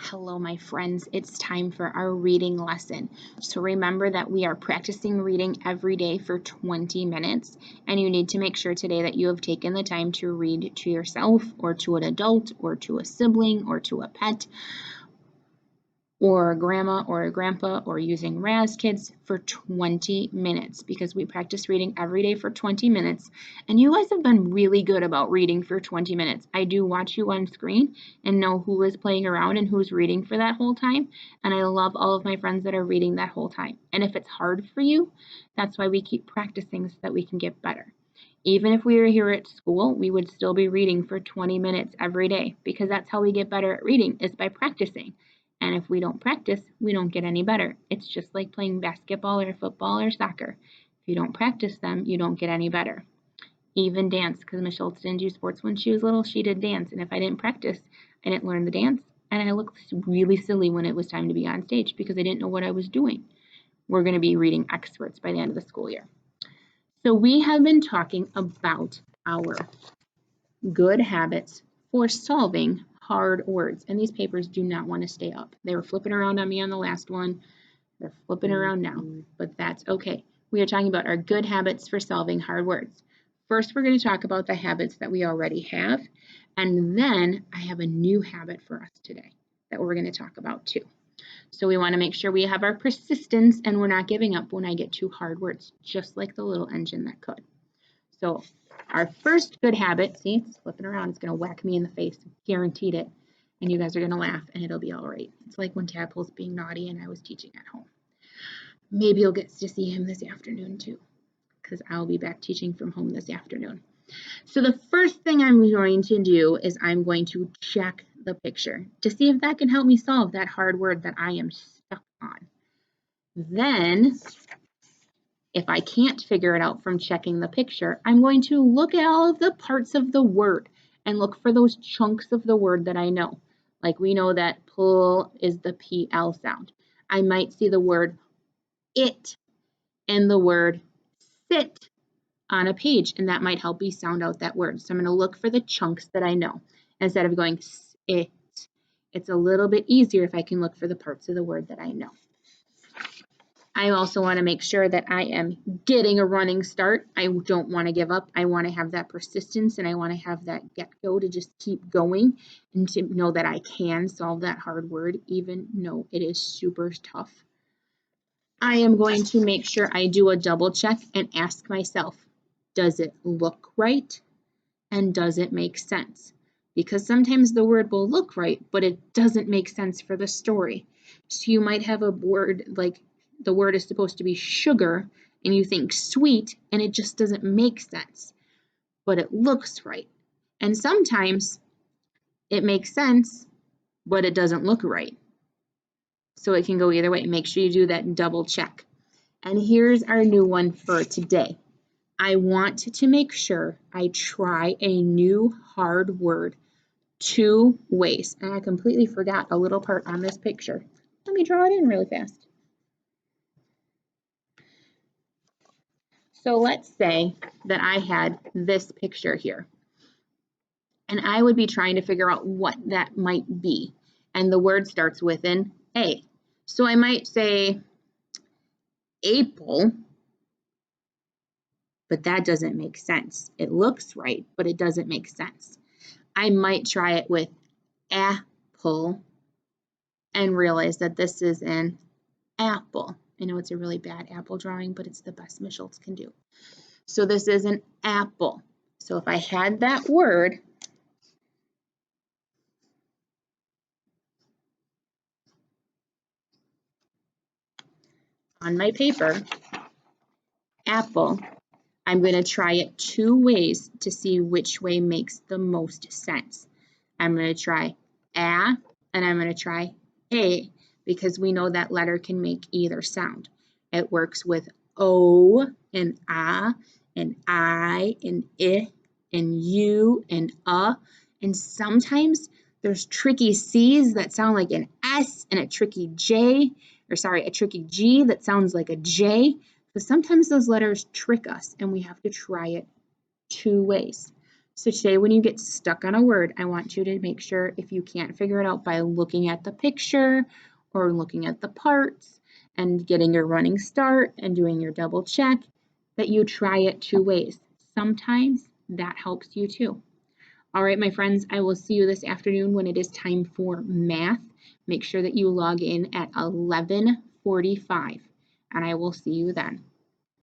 Hello, my friends. It's time for our reading lesson. So remember that we are practicing reading every day for 20 minutes, and you need to make sure today that you have taken the time to read to yourself or to an adult or to a sibling or to a pet or a grandma or a grandpa or using Raz Kids for 20 minutes because we practice reading every day for 20 minutes. And you guys have been really good about reading for 20 minutes. I do watch you on screen and know who is playing around and who's reading for that whole time. And I love all of my friends that are reading that whole time. And if it's hard for you, that's why we keep practicing so that we can get better. Even if we were here at school, we would still be reading for 20 minutes every day because that's how we get better at reading is by practicing. And if we don't practice, we don't get any better. It's just like playing basketball or football or soccer. If you don't practice them, you don't get any better. Even dance, because Miss Schultz didn't do sports when she was little, she did dance. And if I didn't practice, I didn't learn the dance. And I looked really silly when it was time to be on stage because I didn't know what I was doing. We're going to be reading experts by the end of the school year. So we have been talking about our good habits for solving hard words. And these papers do not want to stay up. They were flipping around on me on the last one. They're flipping around now, but that's okay. We are talking about our good habits for solving hard words. First, we're going to talk about the habits that we already have. And then I have a new habit for us today that we're going to talk about too. So we want to make sure we have our persistence and we're not giving up when I get two hard words, just like the little engine that could. So our first good habit, see, it's flipping around, it's going to whack me in the face, guaranteed it. And you guys are going to laugh and it'll be all right. It's like when Tadpole's being naughty and I was teaching at home. Maybe you'll get to see him this afternoon too, because I'll be back teaching from home this afternoon. So the first thing I'm going to do is I'm going to check the picture to see if that can help me solve that hard word that I am stuck on. Then, if I can't figure it out from checking the picture, I'm going to look at all of the parts of the word and look for those chunks of the word that I know. Like we know that pull is the PL sound. I might see the word it and the word sit on a page, and that might help me sound out that word. So I'm going to look for the chunks that I know instead of going it. It's a little bit easier if I can look for the parts of the word that I know. I also want to make sure that I am getting a running start. I don't want to give up. I want to have that persistence and I want to have that get-go to just keep going and to know that I can solve that hard word even though it is super tough. I am going to make sure I do a double check and ask myself, does it look right and does it make sense? Because sometimes the word will look right, but it doesn't make sense for the story. So you might have a word like the word is supposed to be sugar and you think sweet and it just doesn't make sense, but it looks right. And sometimes it makes sense, but it doesn't look right. So it can go either way. Make sure you do that double check. And here's our new one for today. I want to make sure I try a new hard word 2 ways. And I completely forgot a little part on this picture. Let me draw it in really fast. So let's say that I had this picture here. And I would be trying to figure out what that might be. And the word starts with an A. So I might say April, but that doesn't make sense. It looks right, but it doesn't make sense. I might try it with apple and realize that this is an apple. I know it's a really bad apple drawing, but it's the best Miss Schultz can do. So this is an apple. So if I had that word, on my paper, apple, I'm going to try it 2 ways to see which way makes the most sense. I'm going to try a and I'm going to try a because we know that letter can make either sound. It works with O and A and I and I and U and and sometimes there's tricky C's that sound like an S and a tricky G that sounds like a J. So sometimes those letters trick us and we have to try it 2 ways. So today when you get stuck on a word, I want you to make sure if you can't figure it out by looking at the picture or looking at the parts and getting your running start and doing your double check, that you try it 2 ways. Sometimes that helps you too. All right, my friends, I will see you this afternoon when it is time for math. Make sure that you log in at 11:45, and I will see you then.